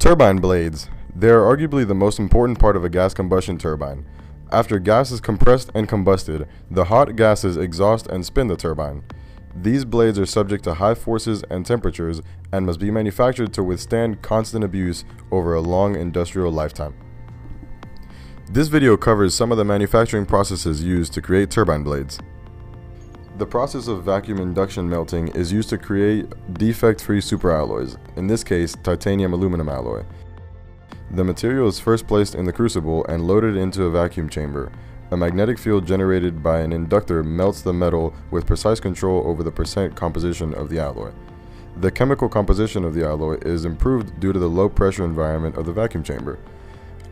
Turbine blades. They are arguably the most important part of a gas combustion turbine. After gas is compressed and combusted, the hot gases exhaust and spin the turbine. These blades are subject to high forces and temperatures and must be manufactured to withstand constant abuse over a long industrial lifetime. This video covers some of the manufacturing processes used to create turbine blades. The process of vacuum induction melting is used to create defect-free superalloys, in this case titanium aluminum alloy. The material is first placed in the crucible and loaded into a vacuum chamber. A magnetic field generated by an inductor melts the metal with precise control over the percent composition of the alloy. The chemical composition of the alloy is improved due to the low pressure environment of the vacuum chamber.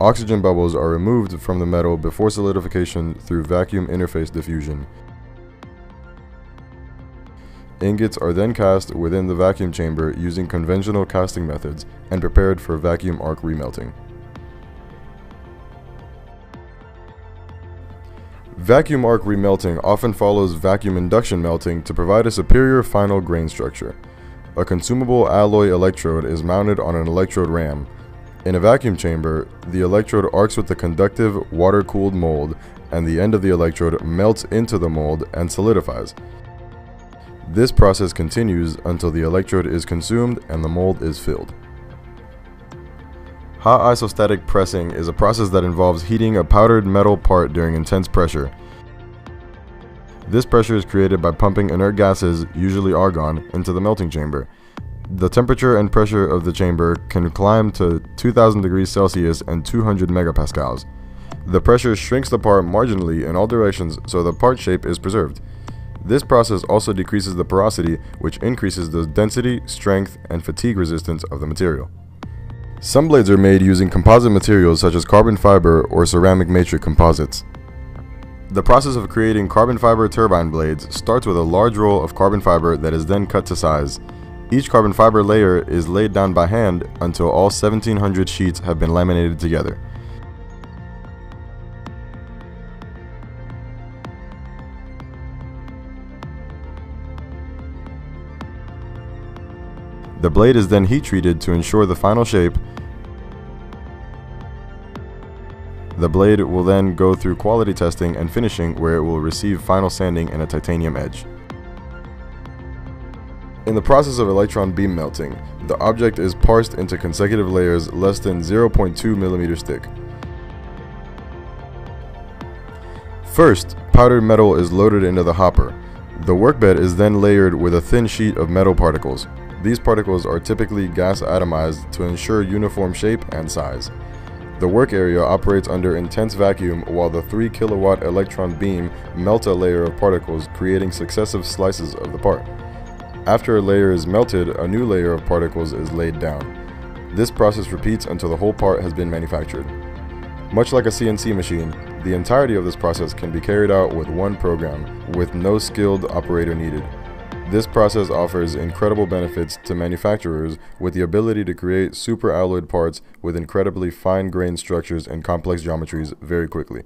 Oxygen bubbles are removed from the metal before solidification through vacuum interface diffusion. Ingots are then cast within the vacuum chamber using conventional casting methods and prepared for vacuum arc remelting. Vacuum arc remelting often follows vacuum induction melting to provide a superior final grain structure. A consumable alloy electrode is mounted on an electrode ram. In a vacuum chamber, the electrode arcs with the conductive, water-cooled mold, and the end of the electrode melts into the mold and solidifies. This process continues until the electrode is consumed and the mold is filled. Hot isostatic pressing is a process that involves heating a powdered metal part during intense pressure. This pressure is created by pumping inert gases, usually argon, into the melting chamber. The temperature and pressure of the chamber can climb to 2000 degrees Celsius and 200 megapascals. The pressure shrinks the part marginally in all directions so the part shape is preserved. This process also decreases the porosity, which increases the density, strength, and fatigue resistance of the material. Some blades are made using composite materials such as carbon fiber or ceramic matrix composites. The process of creating carbon fiber turbine blades starts with a large roll of carbon fiber that is then cut to size. Each carbon fiber layer is laid down by hand until all 1700 sheets have been laminated together. The blade is then heat treated to ensure the final shape. The blade will then go through quality testing and finishing, where it will receive final sanding and a titanium edge. In the process of electron beam melting, the object is parsed into consecutive layers less than 0.2 millimeters thick. First, powdered metal is loaded into the hopper. The workbed is then layered with a thin sheet of metal particles. These particles are typically gas atomized to ensure uniform shape and size. The work area operates under intense vacuum while the 3 kilowatt electron beam melts a layer of particles, creating successive slices of the part. After a layer is melted, a new layer of particles is laid down. This process repeats until the whole part has been manufactured. Much like a CNC machine, the entirety of this process can be carried out with one program, with no skilled operator needed. This process offers incredible benefits to manufacturers with the ability to create superalloyed parts with incredibly fine-grained structures and complex geometries very quickly.